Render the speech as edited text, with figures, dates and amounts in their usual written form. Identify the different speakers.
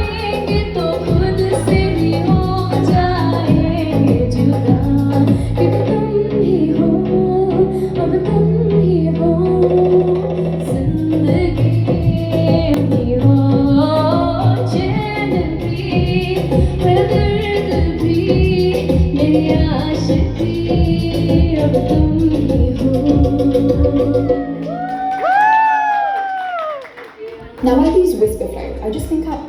Speaker 1: जाएंगे तो खुद से भी हो जाएंगे जुदा, क्योंकि तुम ही हो, अब तुम ही हो जिंदगी, ही हो चैन भी, मेरा दर्द भी, मेरी आशिकी, अब तुम ही हो.
Speaker 2: Now I use Whisper Phone. I just think up